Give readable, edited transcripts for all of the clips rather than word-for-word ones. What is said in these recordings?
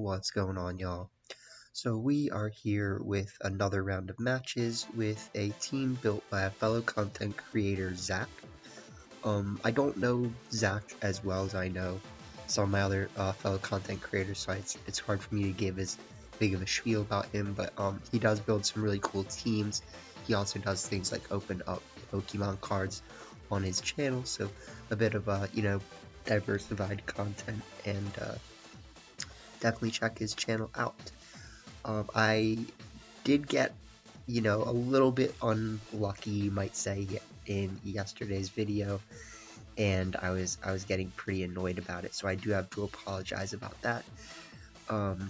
What's going on, y'all? So we are here with another round of matches with a team built by a fellow content creator, Zach. I don't know Zach as well as I know some of my other fellow content creators, so it's hard for me to give as big of a spiel about him, but he does build some really cool teams. He also does things like open up Pokemon cards on his channel, so a bit of diversified content, and definitely check his channel out. I did get, a little bit unlucky, you might say, in yesterday's video, and I was getting pretty annoyed about it, so I do have to apologize about that.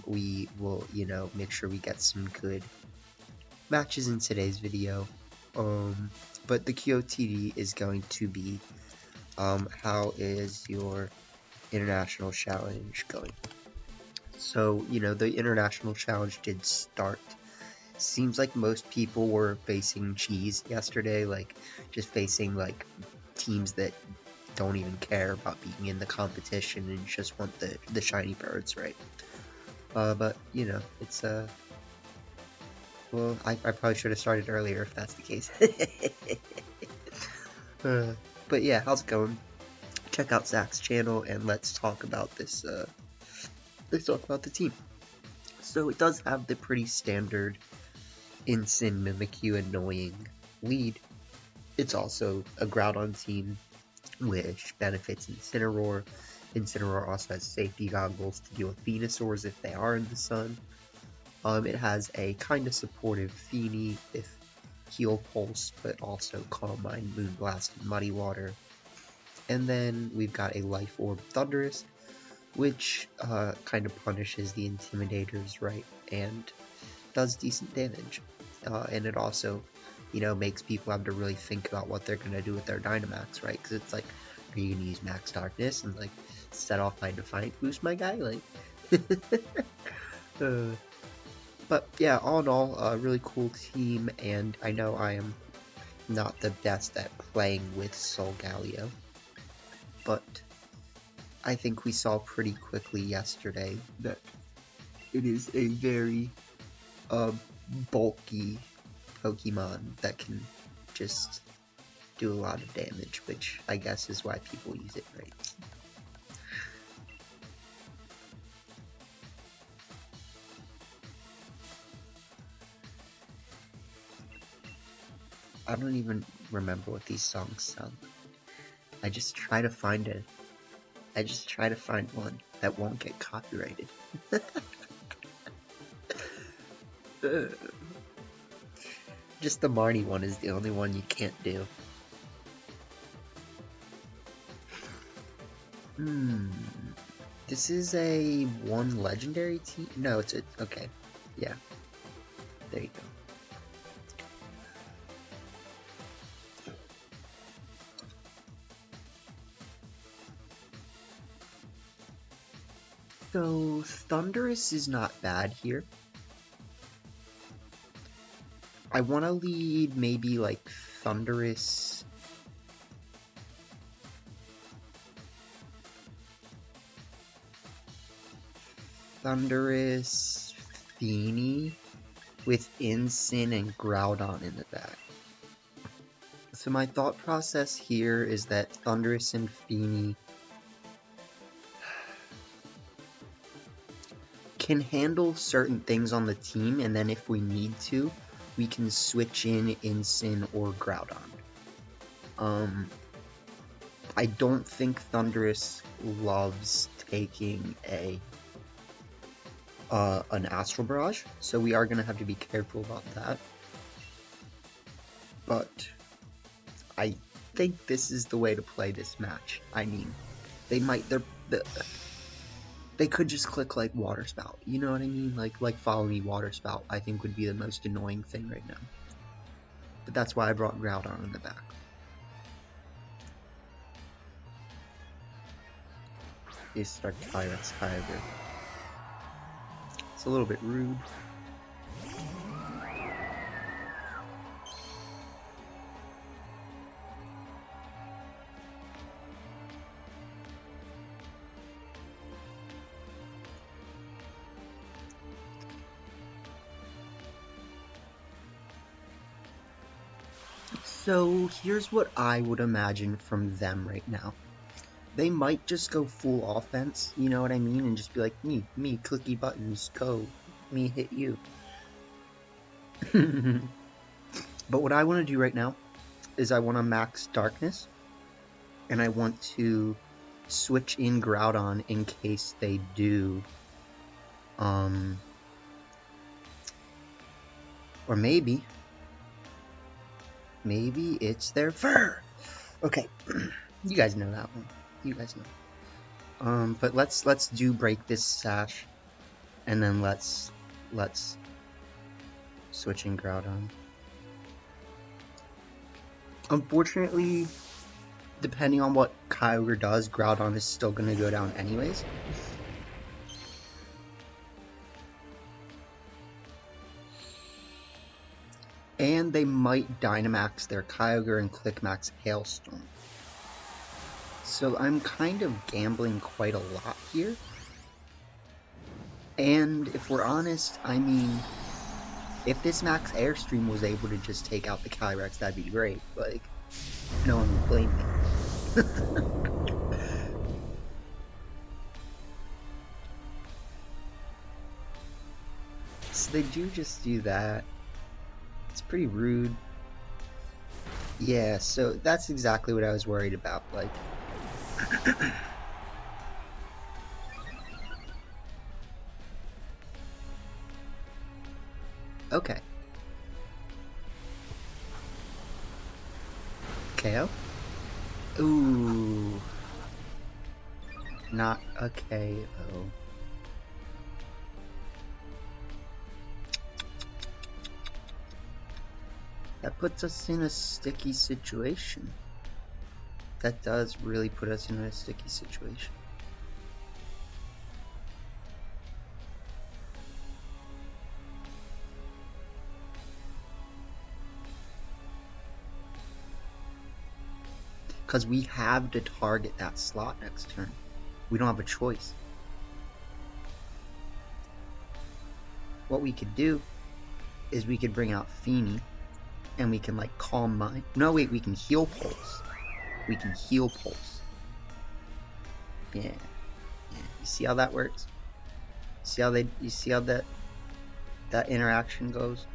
We will, make sure we get some good matches in today's video. But the QOTD is going to be, how is your international challenge going? So, the international challenge did start. Seems like most people were facing cheese yesterday, just facing teams that don't even care about being in the competition and just want the shiny birds, right? But it's well, I probably should have started earlier if that's the case. But yeah, how's it going? Check out Zach's channel and let's talk about this. Let's talk about the team. So it does have the pretty standard Incin, Mimikyu, annoying lead. It's also a Groudon team, which benefits Incineroar. Incineroar also has safety goggles to deal with Venusaurs if they are in the sun. It has a kind of supportive Fini with Heal Pulse, but also Calm Mind, Moonblast, and Muddy Water. And then we've got a Life Orb Thundurus, which kind of punishes the Intimidators, right, and does decent damage. And it also, makes people have to really think about what they're going to do with their Dynamax, right? Because it's like, are you going to use Max Darkness and, set off my Defiant Boost, my guy? But yeah, all in all, a really cool team, and I know I am not the best at playing with Solgaleo, but I think we saw pretty quickly yesterday that it is a very bulky Pokemon that can just do a lot of damage, which I guess is why people use it, right? I don't even remember what these songs sound like. I just try to find one that won't get copyrighted. Just the Marnie one is the only one you can't do. This is a one legendary team? No, it's a... okay. Yeah. There you go. So, Thundurus is not bad here. I want to lead maybe Thundurus. Thundurus, Fini with Incin and Groudon in the back. So my thought process here is that Thundurus and Fini can handle certain things on the team, and then if we need to, we can switch in Incin or Groudon. I don't think Thundurus loves taking an Astral Barrage, so we are going to have to be careful about that. But I think this is the way to play this match. I mean, they could just click Water Spout, you know what I mean? Like Follow Me Water Spout, I think would be the most annoying thing right now. But that's why I brought Groudon in the back. Is start Tyrant's Tiger. It's a little bit rude. So here's what I would imagine from them right now. They might just go full offense, you know what I mean? And just be like, me, clicky buttons, go, me hit you. But what I want to do right now is I want to max darkness, and I want to switch in Groudon in case they do, or maybe it's their fur. Okay, you guys know that one. You guys know. But let's do break this sash, and then let's switch in Groudon. Unfortunately, depending on what Kyogre does, Groudon is still going to go down anyways. And they might Dynamax their Kyogre and Clickmax Hailstorm. So I'm kind of gambling quite a lot here. And if we're honest, I mean, if this Max Airstream was able to just take out the Kyrex, that'd be great. Like, no one would blame me. So they do just do that. It's pretty rude. Yeah, so that's exactly what I was worried about. Like, okay. KO? Ooh. Not a KO. That puts us in a sticky situation. That does really put us in a sticky situation. Because we have to target that slot next turn. We don't have a choice. What we could do is we could bring out Fini, and we can like Calm Mind. No, wait, we can Heal Pulse. We can Heal Pulse. Yeah. You see how that works? You see how that interaction goes?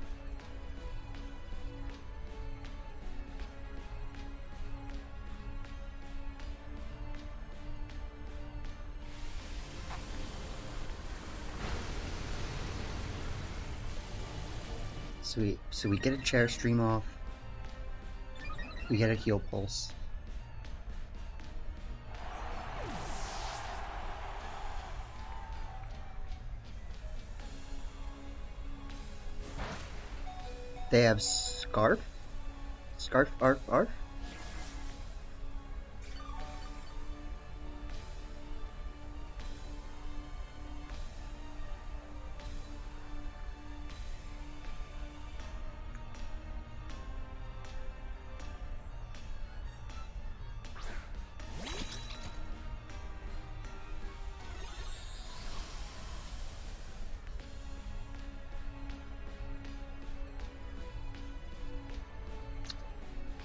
So we get a Chair Stream off. We get a Heal Pulse. They have Scarf? Scarf, Arf, Arf?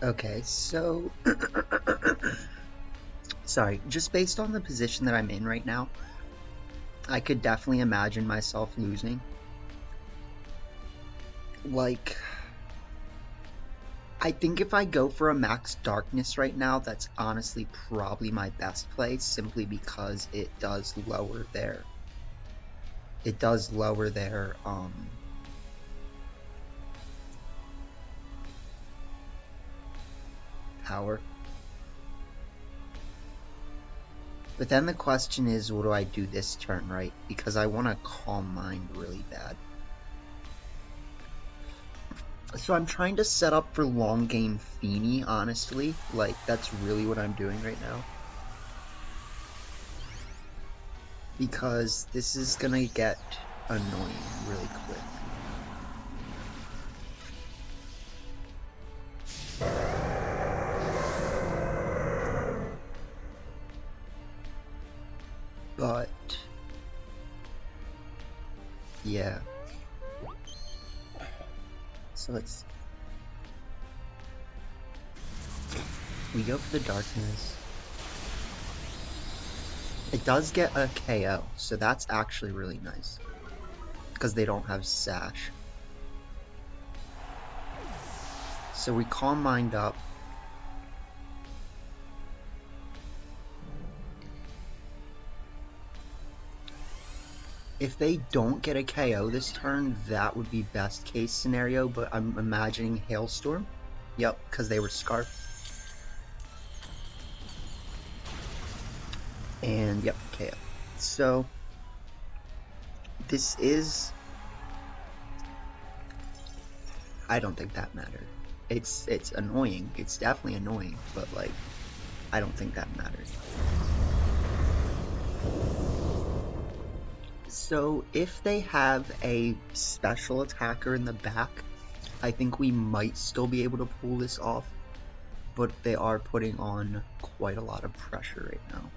Okay, so sorry, just based on the position that I'm in right now, I could definitely imagine myself losing. Like, I think if I go for a Max Darkness right now, that's honestly probably my best play, simply because it does lower their power. But then the question is, what do I do this turn, right? Because I want to Calm Mind really bad. So I'm trying to set up for long game Fini, honestly. Like, that's really what I'm doing right now. Because this is gonna get annoying really quick. But yeah. So let's We go for the darkness. It does get a KO, so that's actually really nice. Because they don't have Sash. So we Calm Mind up. If they don't get a KO this turn, that would be best case scenario, but I'm imagining Hailstorm. Yep, because they were Scarf. And yep, KO. So this is... I don't think that mattered. It's annoying. It's definitely annoying, but like, I don't think that mattered. So if they have a special attacker in the back, I think we might still be able to pull this off, but they are putting on quite a lot of pressure right now.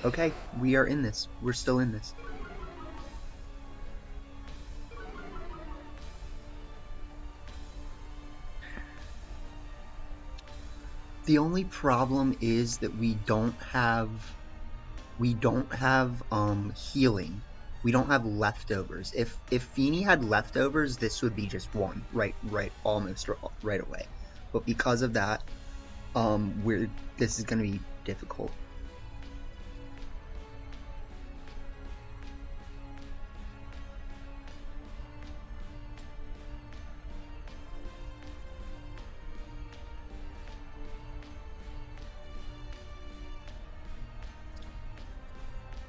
Okay, we are in this. We're still in this. The only problem is that we don't have healing. We don't have leftovers. If Fini had leftovers, this would be just one almost right away. But because of that, this is gonna be difficult.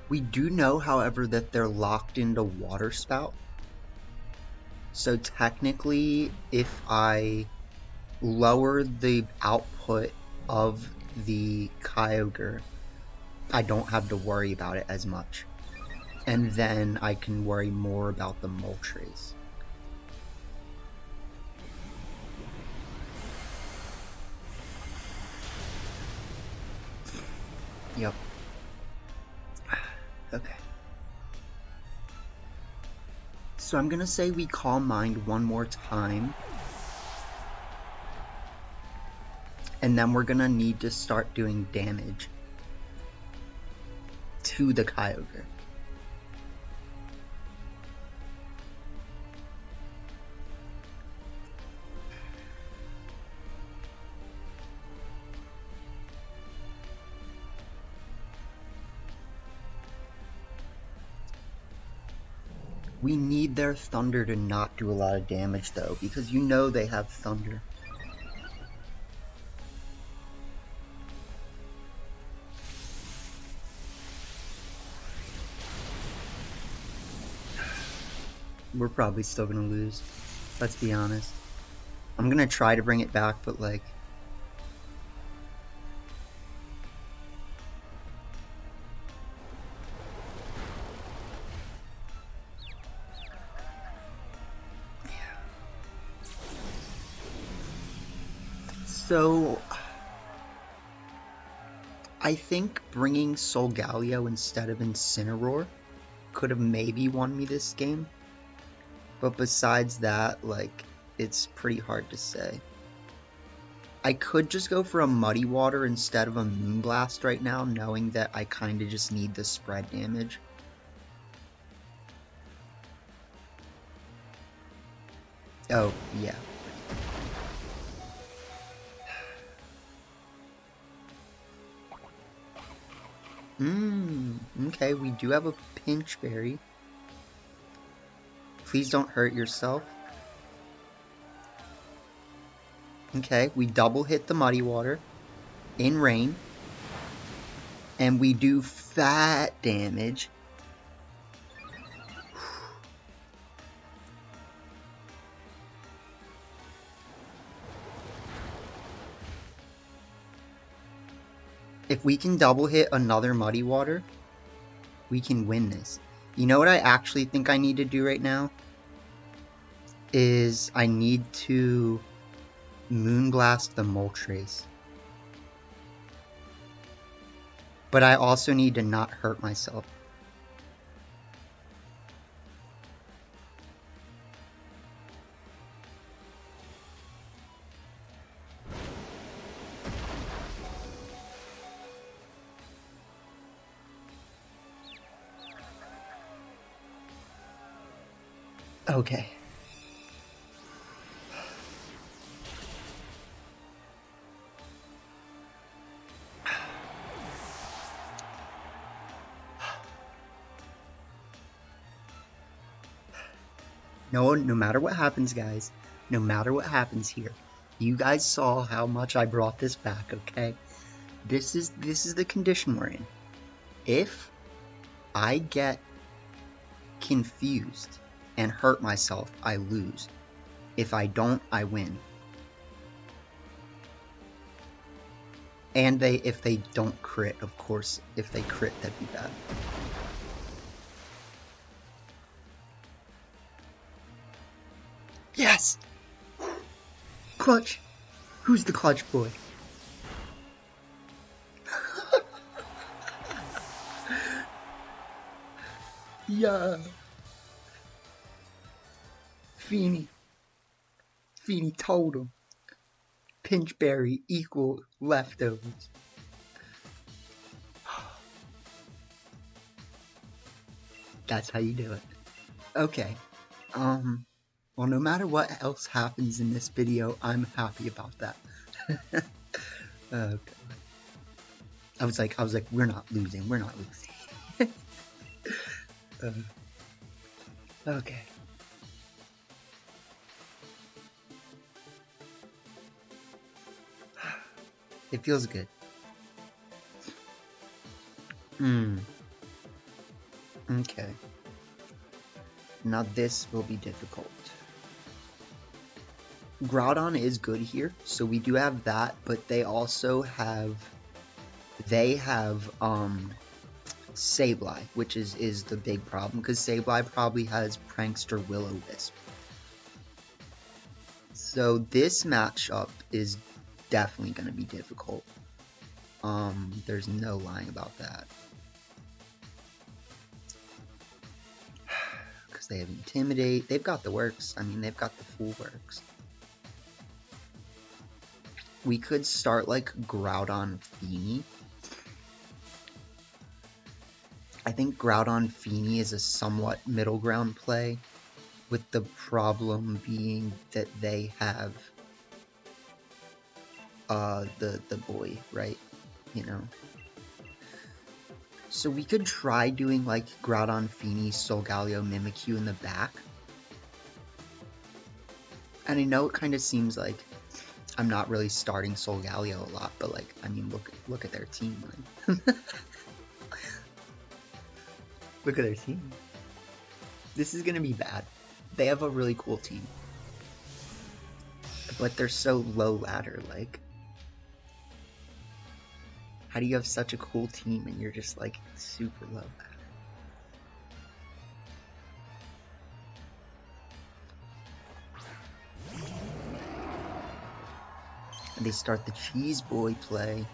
We do know, however, that they're locked into Water Spout. So technically, if I lower the output of the Kyogre, I don't have to worry about it as much. And then I can worry more about the Moltres. Yep. Okay. So I'm gonna say we Calm Mind one more time. And then we're gonna need to start doing damage to the Kyogre. We need their Thunder to not do a lot of damage though, because you know they have Thunder. We're probably still gonna lose. Let's be honest. I'm gonna try to bring it back, but like... So... I think bringing Solgaleo instead of Incineroar could have maybe won me this game. But besides that, like, it's pretty hard to say. I could just go for a Muddy Water instead of a Moonblast right now, knowing that I kinda just need the spread damage. Oh, yeah. Okay, we do have a Pinch Berry. Please don't hurt yourself. Okay, we double hit the Muddy Water in Rain. And we do fat damage. If we can double hit another Muddy Water, we can win this. You know what I actually think I need to do right now? Is I need to Moonblast the Moltres. But I also need to not hurt myself. Okay. No matter what happens, guys, no matter what happens here, you guys saw how much I brought this back, okay? This is the condition we're in. If I get confused and hurt myself, I lose. If I don't, I win. And if they don't crit, of course, if they crit, that'd be bad. Yes! Clutch! Who's the clutch boy? Yeah! Fini told him. Pinchberry equal leftovers. That's how you do it. Okay. Well, no matter what else happens in this video, I'm happy about that. Okay. I was like, we're not losing. Okay. It feels good. Okay. Now this will be difficult. Groudon is good here, so we do have that, but they also have Sableye, which is the big problem, because Sableye probably has Prankster Will-O-Wisp. So this matchup is definitely going to be difficult. There's no lying about that. Because they have Intimidate, they've got the works, I mean, they've got the full works. We could start like Groudon Fini. I think Groudon Fini is a somewhat middle ground play, with the problem being that they have the boy, right? You know. So we could try doing like Groudon Fini, Solgaleo, Mimikyu in the back. And I know it kind of seems like I'm not really starting Solgaleo a lot, but like, I mean, look at their team. Like. Look at their team. This is gonna be bad. They have a really cool team, but they're so low ladder. Like, how do you have such a cool team and you're just like super low ladder? And they start the Cheese Boy play.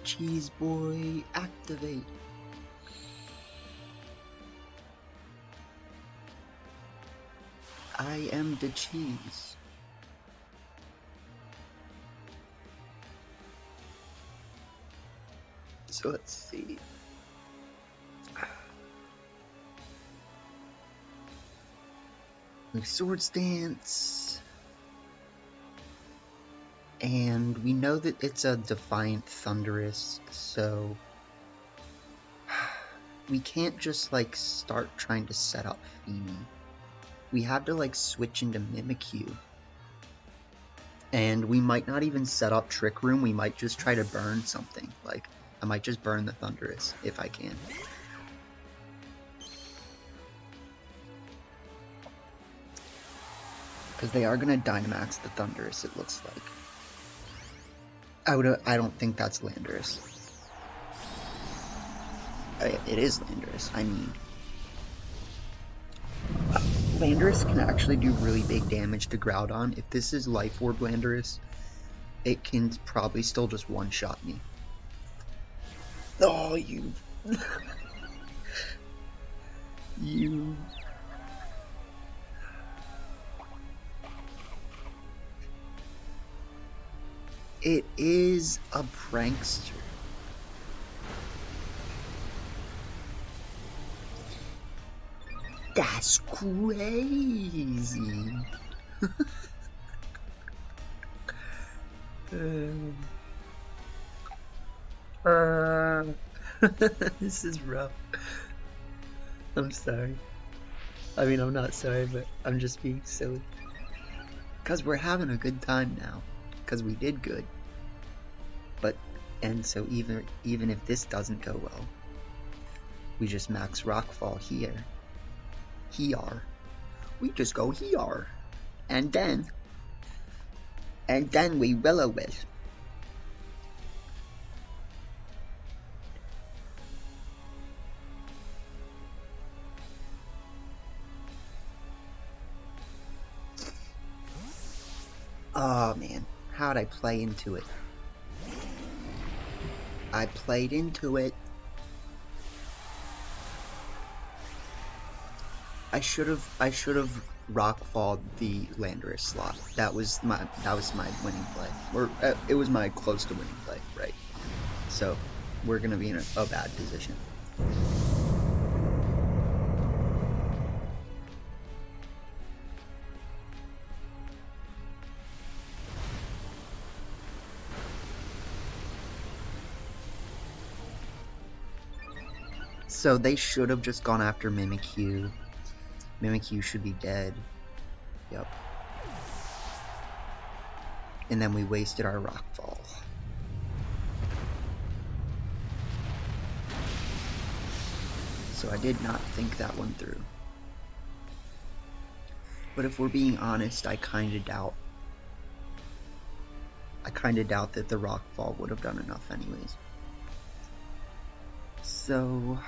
Cheese Boy, activate. I am the cheese. So let's see. Swords Dance. And we know that it's a Defiant Thunderous, so we can't just like start trying to set up Fini. We have to like switch into Mimikyu. And we might not even set up Trick Room, we might just try to burn something. Like, I might just burn the Thunderous if I can. Because they are gonna Dynamax the Thunderous, it looks like. I don't think that's Landorus. It is Landorus, I mean. Landorus can actually do really big damage to Groudon. If this is Life Orb Landorus, it can probably still just one-shot me. Oh, you... you... It is a prankster. That's crazy. This is rough. I'm sorry. I mean, I'm not sorry, but I'm just being silly. Because we're having a good time now. Because we did good. And so even if this doesn't go well, we just max rockfall here. Here. We just go here. And then we will-o-wisp. Oh man, how'd I play into it? I played into it. I should have rockfalled the Landorus slot. That was my winning play. Or it was my close to winning play, right? So we're gonna be in a bad position. So they should have just gone after Mimikyu. Mimikyu should be dead. Yep. And then we wasted our rockfall. So I did not think that one through. But if we're being honest, I kinda doubt that the rockfall would have done enough anyways. So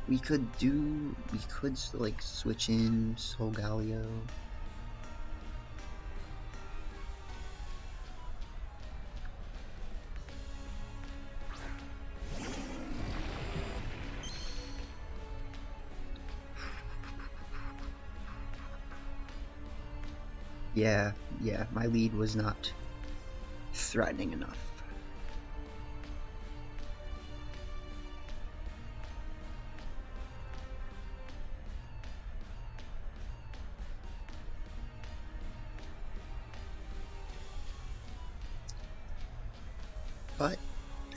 we could like switch in Solgaleo. Yeah, my lead was not threatening enough. But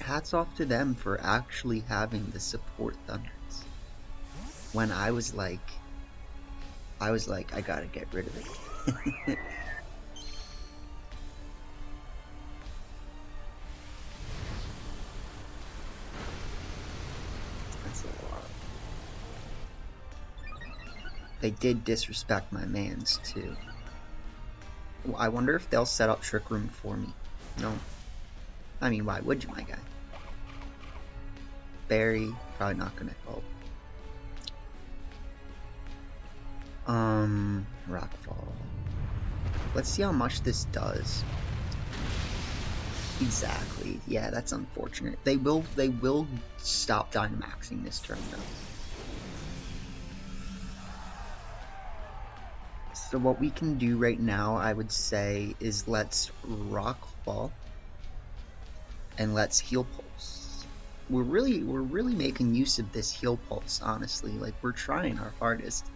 hats off to them for actually having the support Thunders. When I was like, I gotta get rid of it. That's a lot. They did disrespect my mans too. Well, I wonder if they'll set up Trick Room for me. No. I mean, why would you, my guy? Barry, probably not gonna help. Rockfall. Let's see how much this does. Exactly. Yeah, that's unfortunate. They will stop Dynamaxing this turn though. So what we can do right now, I would say, is let's Rockfall and let's Heal Pulse. We're really making use of this Heal Pulse, honestly. Like, we're trying our hardest.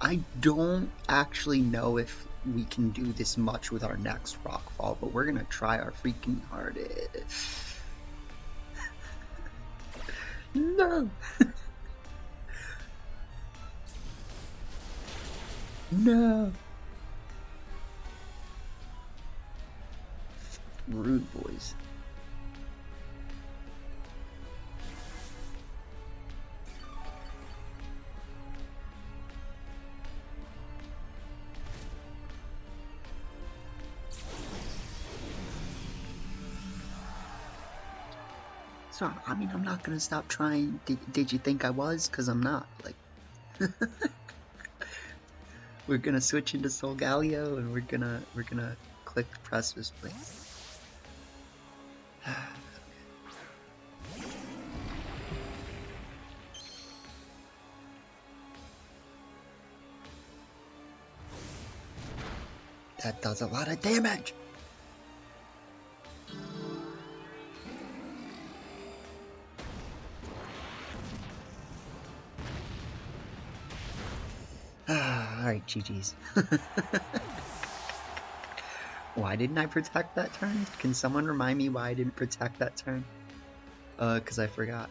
I don't actually know if we can do this much with our next Rockfall, but we're gonna try our freaking hardest. No! No! Rude boys. So, I mean, I'm not gonna stop trying. Did you think I was? Because I'm not. Like, we're gonna switch into Solgaleo, and we're gonna click the precipice plate. That does a lot of damage! Alright, GG's. Why didn't I protect that turn? Can someone remind me why I didn't protect that turn? Cause I forgot.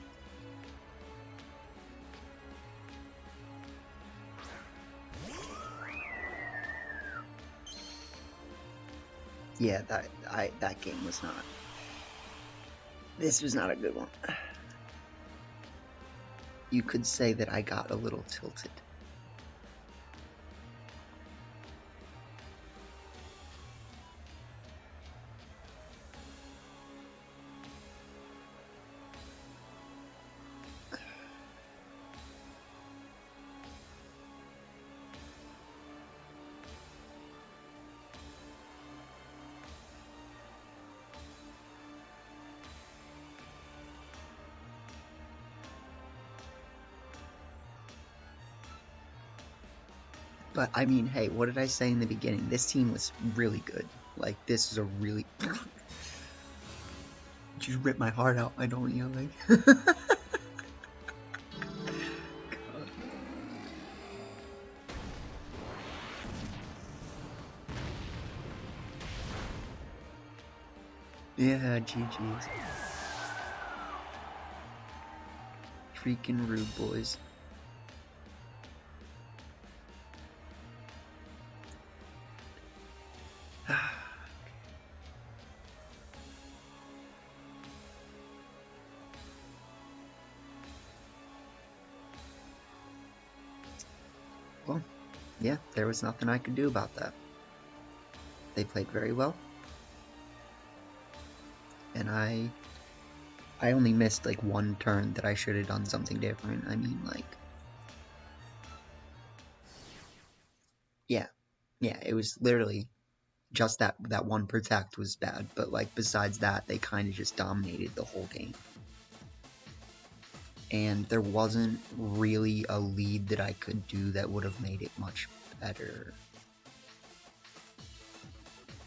Yeah, that game was not. This was not a good one. You could say that I got a little tilted. But, I mean, hey, what did I say in the beginning? This team was really good. Like, this is a really... You rip my heart out, I don't, you know, like... Yeah, GG's. Freaking rude, boys. Well, yeah, there was nothing I could do about that. They played very well. And I only missed, like, one turn that I should have done something different. I mean, like... Yeah, it was literally just that one protect was bad. But, like, besides that, they kind of just dominated the whole game. And there wasn't really a lead that I could do that would have made it much better.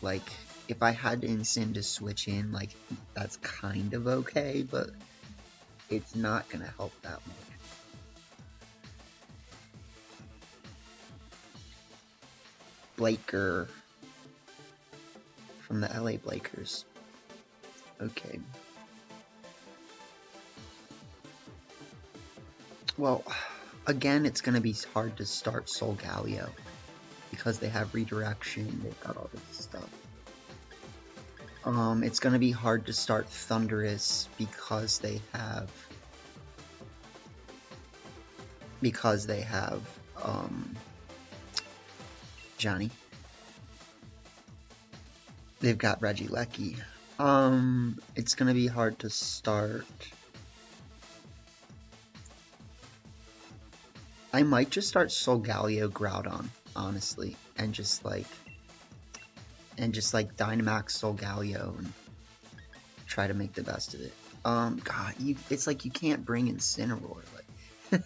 Like, if I had Incin to switch in, like, that's kind of okay, but it's not gonna help that much. Blaker from the LA Blakers. Okay. Well, again, it's gonna be hard to start Solgaleo because they have redirection, they've got all this stuff. It's gonna be hard to start Thundurus because they have Johnny. They've got Regieleki. It's gonna be hard to start. I might just start Solgaleo Groudon, honestly, and just like Dynamax Solgaleo and try to make the best of it. God, it's like you can't bring Incineroar. Like,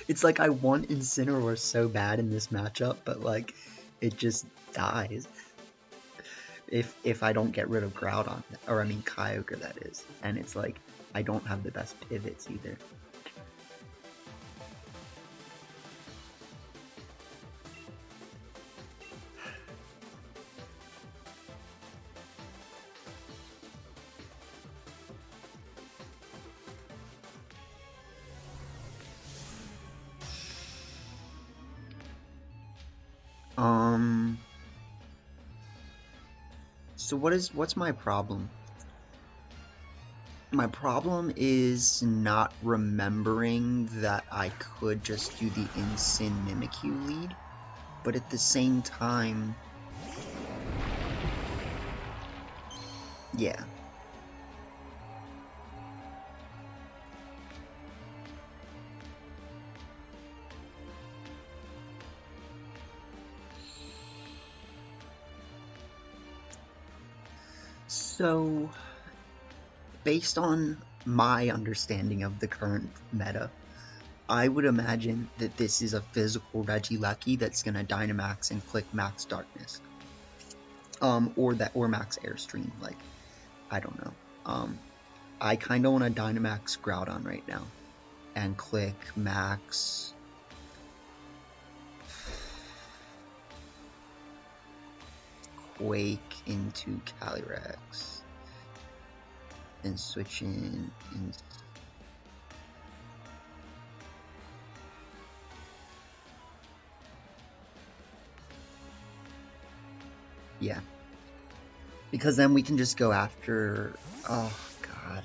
it's like I want Incineroar so bad in this matchup, but like, it just dies if I don't get rid of Groudon, or I mean Kyogre, that is. And it's like I don't have the best pivots either. So what's my problem? My problem is not remembering that I could just do the Incin Mimikyu lead, but at the same time, yeah. So, based on my understanding of the current meta, I would imagine that this is a physical Regieleki that's gonna Dynamax and click Max Darkness. Or Max Airstream, like, I don't know. I kinda wanna Dynamax Groudon right now. And click Max... Quake into Calyrex. And switch in... Yeah. Because then we can just go after... Oh, God.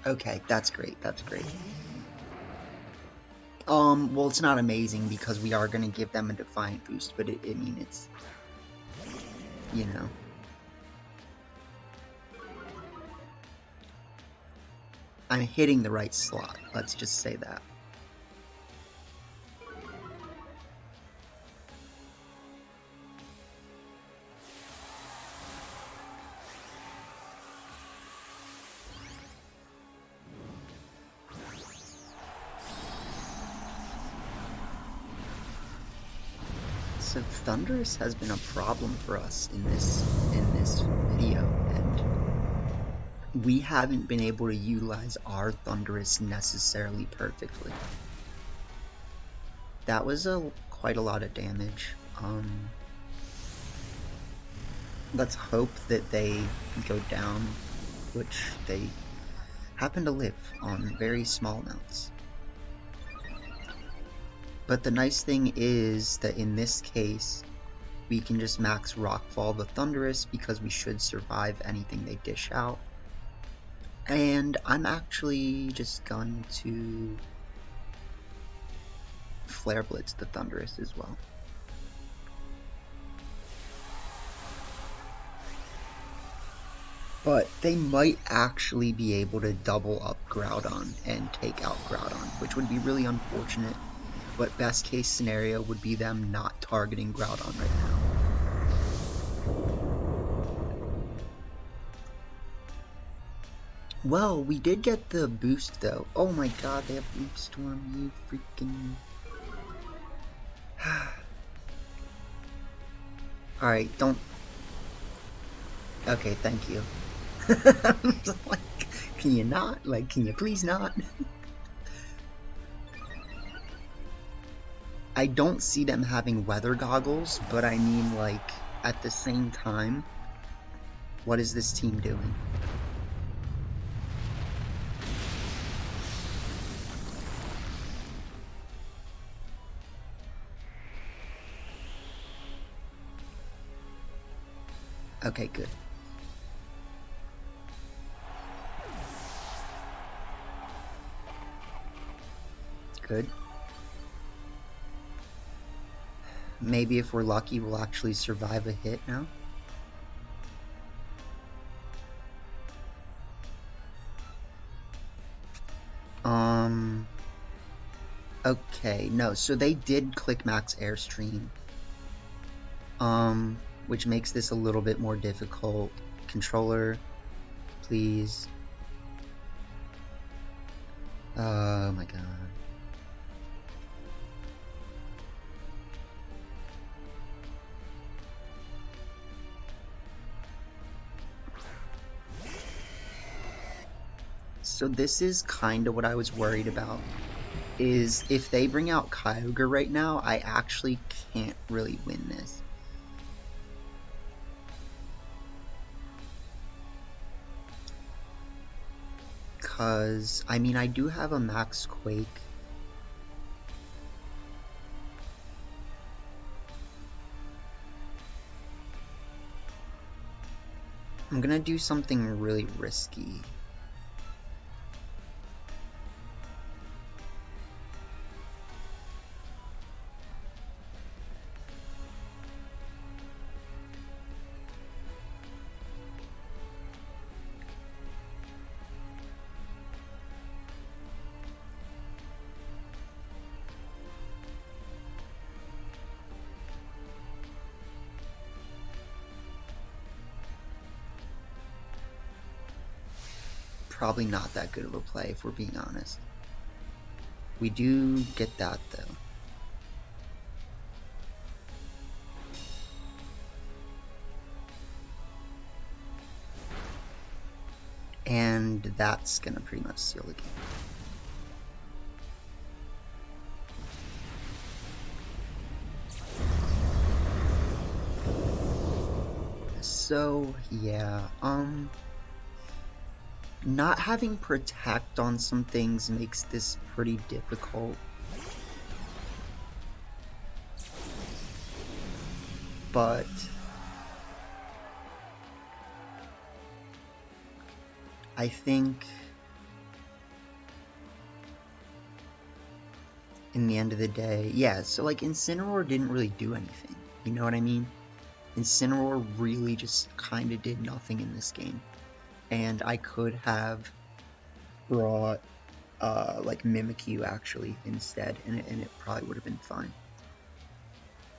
Okay, that's great, that's great. Well, it's not amazing because we are gonna give them a Defiant boost, but I mean, it's... You know. I'm hitting the right slot, let's just say that. So Thundurus has been a problem for us in this video, and we haven't been able to utilize our Thundurus necessarily perfectly. That was quite a lot of damage. Let's hope that they go down, which they happen to live on very small amounts. But the nice thing is that in this case, we can just max Rockfall the Thundurus because we should survive anything they dish out. And I'm actually just going to Flare Blitz the Thundurus as well. But they might actually be able to double up Groudon and take out Groudon, which would be really unfortunate. But best case scenario would be them not targeting Groudon right now. Well, we did get the boost though. Oh my god, they have Leaf Storm, you freaking... Alright, don't... Okay, thank you. Like, can you not? Like, can you please not? I don't see them having weather goggles, but I mean, like, at the same time, what is this team doing? Okay, good. Good. Maybe if we're lucky, we'll actually survive a hit now. Okay, no, so they did click Max Airstream. Which makes this a little bit more difficult. Controller, please. Oh my god. So this is kind of what I was worried about, is if they bring out Kyogre right now, I actually can't really win this. Because, I mean, I do have a Max Quake. I'm gonna do something really risky. Probably not that good of a play, if we're being honest. We do get that, though. And that's gonna pretty much seal the game. So, yeah, not having Protect on some things makes this pretty difficult. But I think in the end of the day, yeah, so like Incineroar didn't really do anything, you know what I mean? Incineroar really just kind of did nothing in this game. And I could have brought like Mimikyu actually instead, and it probably would have been fine.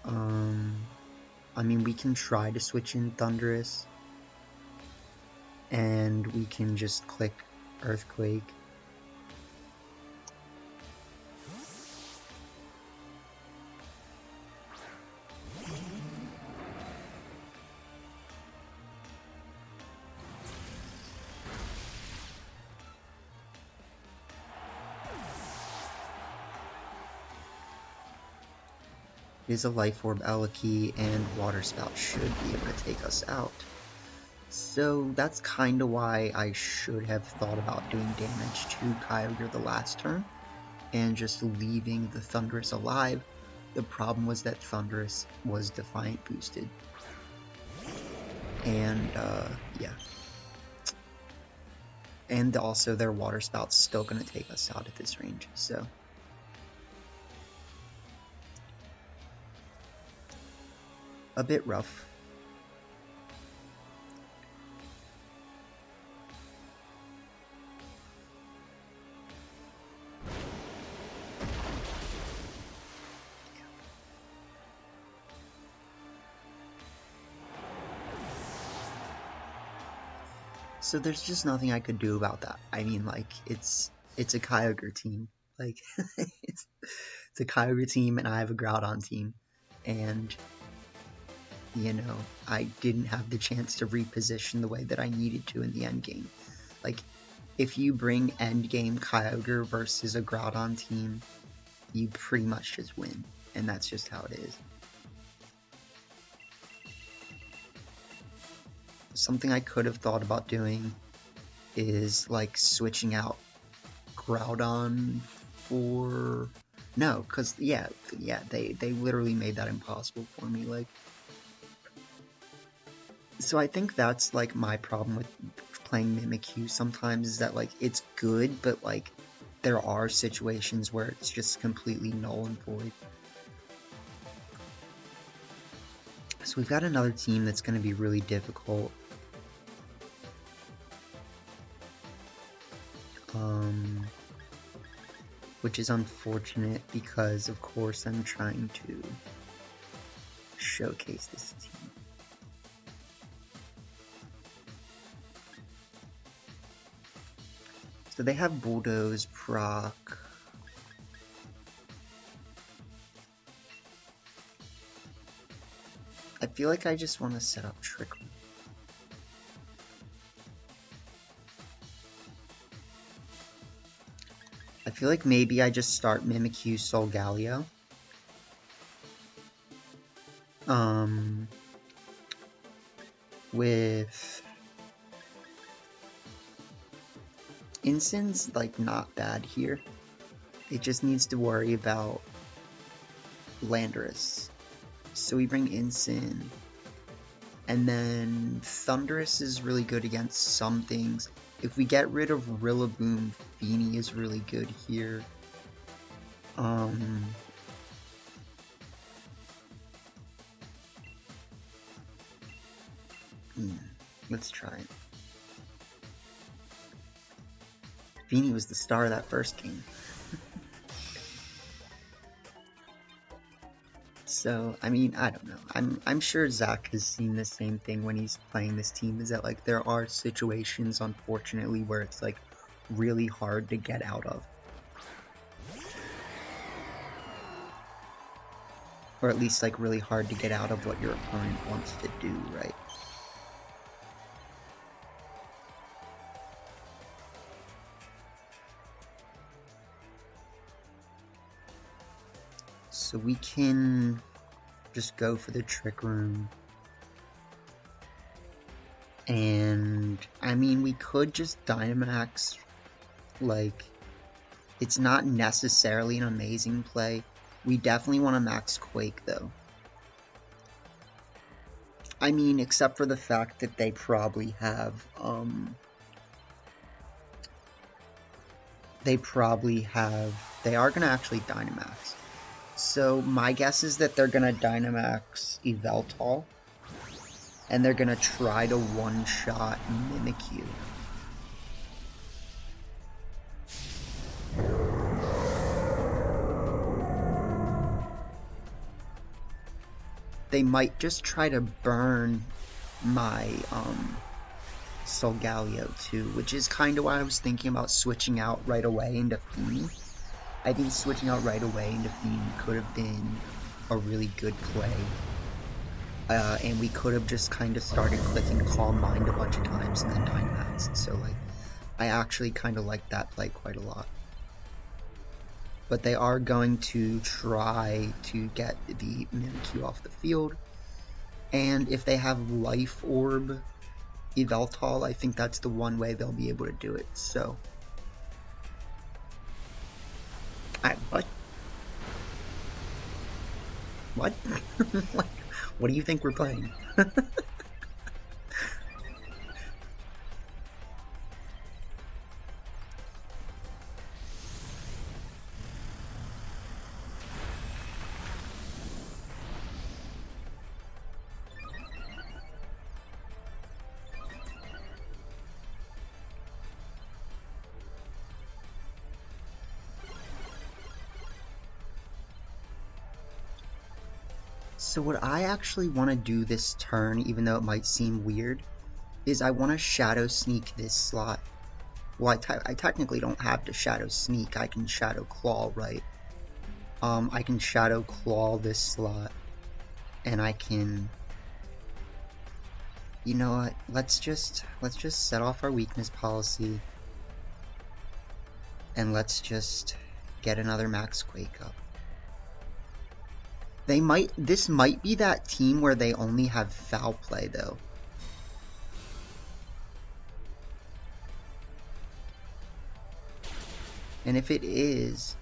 I mean, we can try to switch in Thundurus, and we can just click Earthquake. Is a Life Orb, Alaki, and Water Spout should be able to take us out. So that's kind of why I should have thought about doing damage to Kyogre the last turn, and just leaving the Thundurus alive. The problem was that Thundurus was Defiant boosted. And, yeah. And also their Water Spout's still going to take us out at this range, so... a bit rough. So there's just nothing I could do about that. I mean, like, it's a Kyogre team. Like, it's a Kyogre team, and I have a Groudon team. And, you know, I didn't have the chance to reposition the way that I needed to in the end game. Like, if you bring end game Kyogre versus a Groudon team, you pretty much just win. And that's just how it is. Something I could have thought about doing is like switching out Groudon for... No, because yeah, they literally made that impossible for me. Like, so I think that's like my problem with playing Mimikyu sometimes, is that like it's good, but like there are situations where it's just completely null and void. So we've got another team that's going to be really difficult. Which is unfortunate because, of course, I'm trying to showcase this team. So they have Bulldoze, Proc. I feel like I just want to set up Trick Room. I feel like maybe I just start Mimikyu Solgaleo. With Incense, like, not bad here. It just needs to worry about Landorus. So we bring Incin. And then Thundurus is really good against some things. If we get rid of Rillaboom, Fini is really good here. Let's try it. Fini was the star of that first game. So, I mean, I don't know. I'm sure Zach has seen the same thing when he's playing this team, is that like there are situations, unfortunately, where it's like really hard to get out of. Or at least like really hard to get out of what your opponent wants to do, right? So we can just go for the Trick Room. And I mean, we could just Dynamax. Like, it's not necessarily an amazing play. We definitely want to max Quake though. I mean, except for the fact that they probably have, they are going to actually Dynamax. So my guess is that they're going to Dynamax Yveltal, and they're going to try to one-shot Mimikyu. They might just try to burn my Solgaleo too, which is kind of why I was thinking about switching out right away into Fini. I think switching out right away into Fini could have been a really good play. And we could have just kind of started clicking Calm Mind a bunch of times and then Dynamaxed. So like, I actually kind of like that play quite a lot. But they are going to try to get the Mimikyu off the field. And if they have Life Orb Yveltal, I think that's the one way they'll be able to do it. So, what? What? What do you think we're playing? So what I actually want to do this turn, even though it might seem weird, is I want to Shadow Sneak this slot. Well, I technically don't have to Shadow Sneak. I can Shadow Claw, right? I can Shadow Claw this slot, and I can... You know what? Let's just set off our weakness policy, and let's just get another Max Quake up. This might be that team where they only have Foul Play, though. And if it is,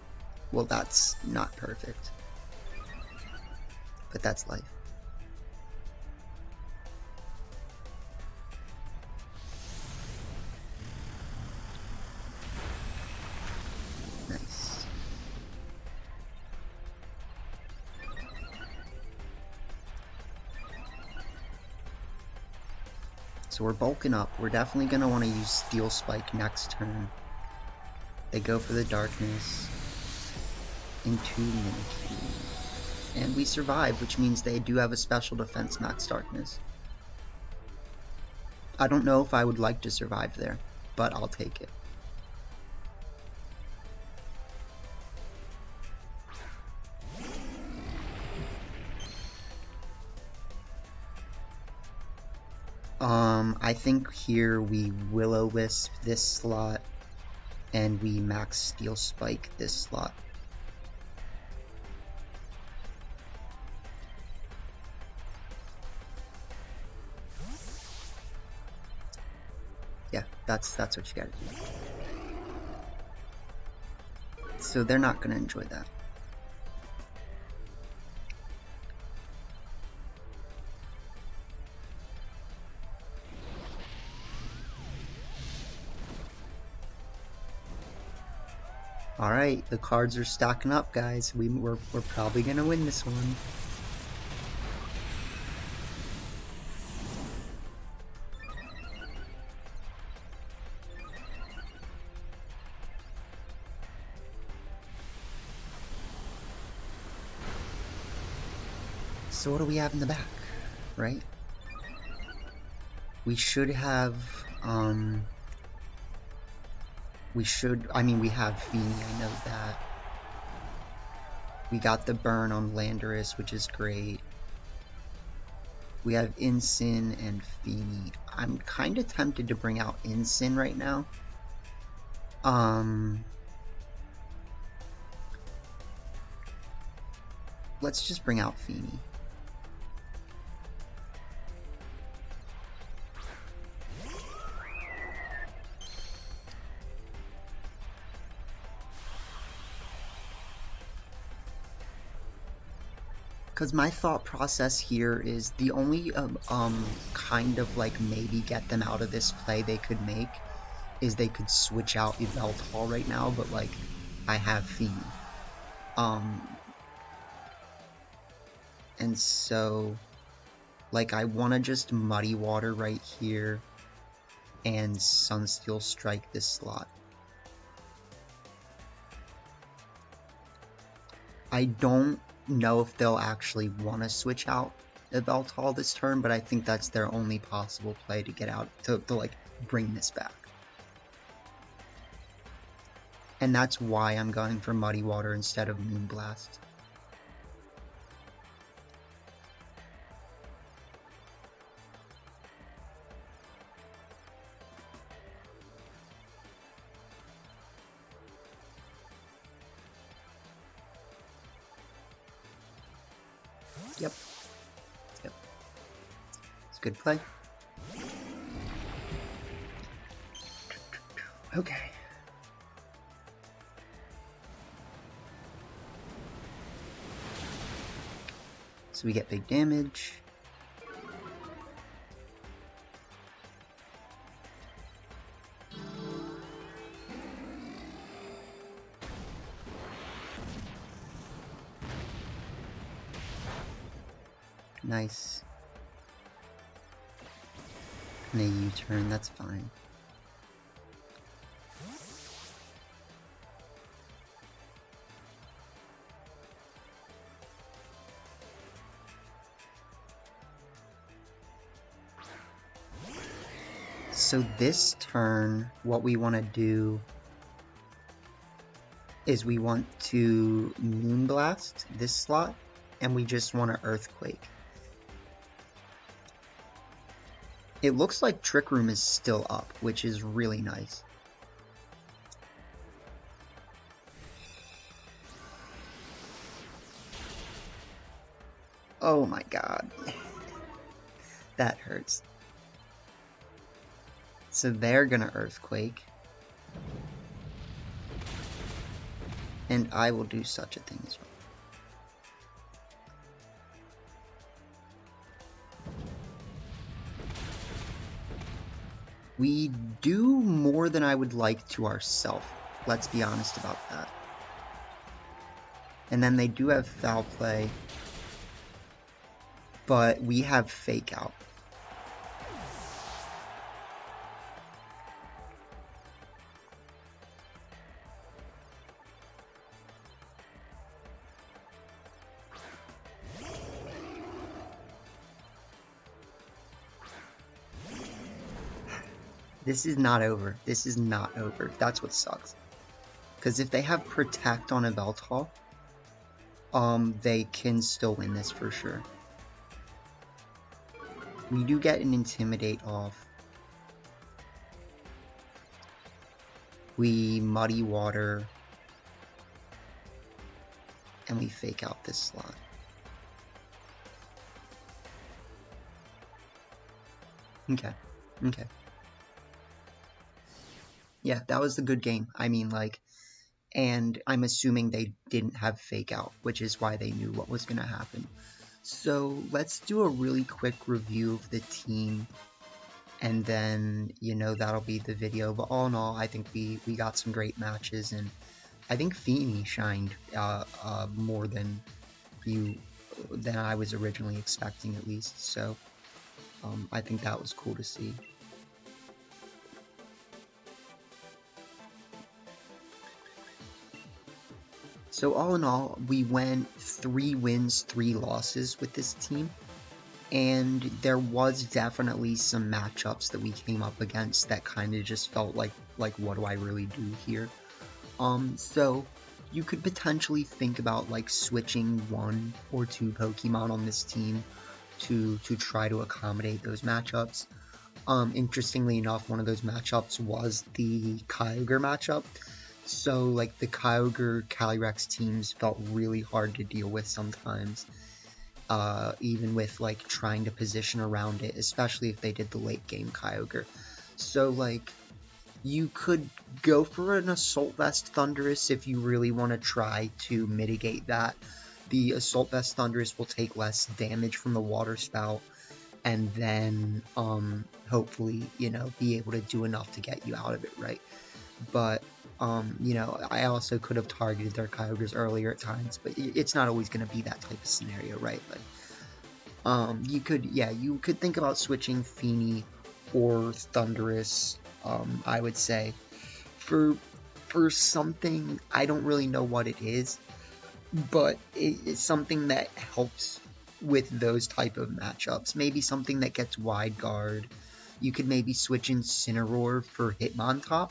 well, that's not perfect. But that's life. Nice. So we're bulking up. We're definitely going to want to use Steel Spike next turn. They go for the Darkness into Mimikyu. And we survive, which means they do have a special defense Max Darkness. I don't know if I would like to survive there, but I'll take it. I think here we Will-O-Wisp this slot, and we Max Steel Spike this slot. Yeah, that's what you gotta do. So they're not gonna enjoy that. Alright, the cards are stacking up, guys. We're probably gonna win this one. So what do we have in the back, right? We should have, we have Fini, I know that. We got the burn on Landorus, which is great. We have Incin and Fini. I'm kind of tempted to bring out Incin right now. Let's just bring out Fini. Because my thought process here is the only kind of like maybe get them out of this play they could make is they could switch out Yveltal right now, but like I have Fini. And so like I want to just Muddy Water right here and Sunsteel Strike this slot. I don't know if they'll actually want to switch out Yveltal this turn, but I think that's their only possible play to get out, to like bring this back. And that's why I'm going for Muddy Water instead of Moonblast. Yep. It's a good play. Okay. So we get big damage. Nice. And a U-turn, that's fine. So this turn, what we want to do is we want to Moonblast this slot, and we just want to Earthquake. It looks like Trick Room is still up, which is really nice. Oh my god. That hurts. So they're gonna Earthquake. And I will do such a thing as well. We do more than I would like to ourselves. Let's be honest about that. And then they do have Foul Play. But we have Fake Out. This is not over. This is not over. That's what sucks. Because if they have Protect on a Yveltal, they can still win this for sure. We do get an Intimidate off. We Muddy Water. And we Fake Out this slot. Okay. Okay. Yeah, that was the good game. I mean, like, and I'm assuming they didn't have Fake Out, which is why they knew what was going to happen. So let's do a really quick review of the team, and then, you know, that'll be the video. But all in all, I think we got some great matches, and I think Fini shined more than I was originally expecting, at least. So I think that was cool to see. So all in all, we went 3 wins, 3 losses with this team, and there was definitely some matchups that we came up against that kind of just felt like what do I really do here? So you could potentially think about like switching 1 or 2 Pokemon on this team to try to accommodate those matchups. Interestingly enough, one of those matchups was the Kyogre matchup. So like the Kyogre Calyrex teams felt really hard to deal with sometimes. Even with like trying to position around it, especially if they did the late game Kyogre. So like you could go for an Assault Vest Thundurus if you really want to try to mitigate that. The Assault Vest Thundurus will take less damage from the Water Spout, and then hopefully, you know, be able to do enough to get you out of it, right? But you know, I also could have targeted their Kyogres earlier at times, but it's not always going to be that type of scenario, right? Like, you could think about switching Fini or Thundurus. I would say for something, I don't really know what it is, but it's something that helps with those type of matchups. Maybe something that gets wide guard. You could maybe switch Incineroar for Hitmontop.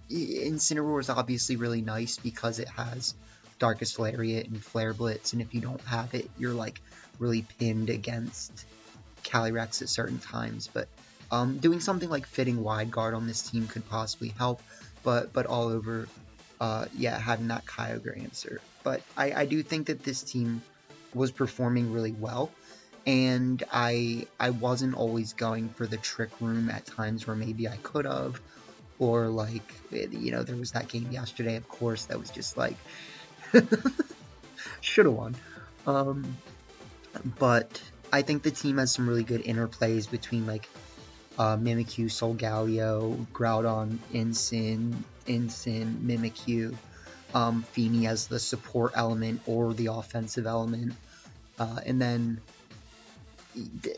Incineroar is obviously really nice because it has Darkest Lariat and Flare Blitz, and if you don't have it, you're like really pinned against Calyrex at certain times. But doing something like fitting wide guard on this team could possibly help. But all over, yeah, having that Kyogre answer. But I do think that this team was performing really well. And I wasn't always going for the Trick Room at times where maybe I could have, or like, you know, there was that game yesterday, of course, that was just like should have won. But I think the team has some really good interplays between like Mimikyu, Solgaleo, Groudon, Incin, Mimikyu, Fini as the support element or the offensive element, and then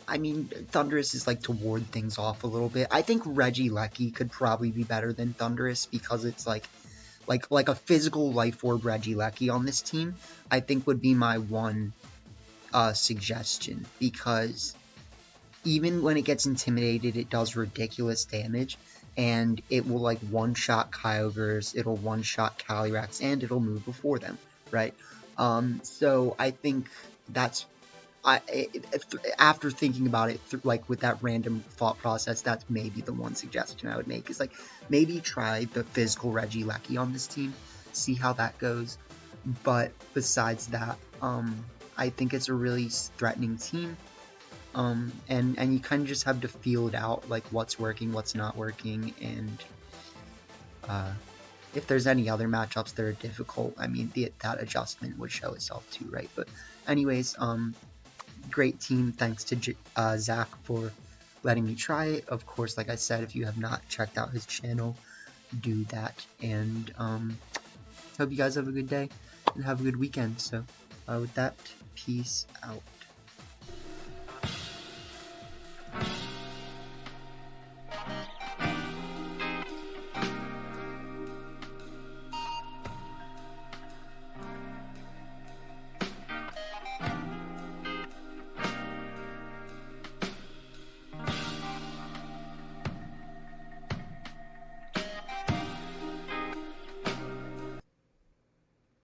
I mean, Thundurus is like to ward things off a little bit. I think Regieleki could probably be better than Thundurus because it's like a physical Life Orb Regieleki on this team. I think would be my one suggestion, because even when it gets intimidated, it does ridiculous damage, and it will like one-shot Kyogres, it'll one-shot Calyrex, and it'll move before them, right? So I think that's after thinking about it, like with that random thought process, that's maybe the one suggestion I would make, is like maybe try the physical Regieleki on this team, see how that goes. But besides that, I think it's a really threatening team. And you kind of just have to feel it out, like what's working, what's not working, and if there's any other matchups that are difficult, I mean, that adjustment would show itself too, right? But anyways, great team. Thanks to Zach for letting me try it. Of course, like I said, if you have not checked out his channel, do that. And hope you guys have a good day and have a good weekend. So with that, peace out.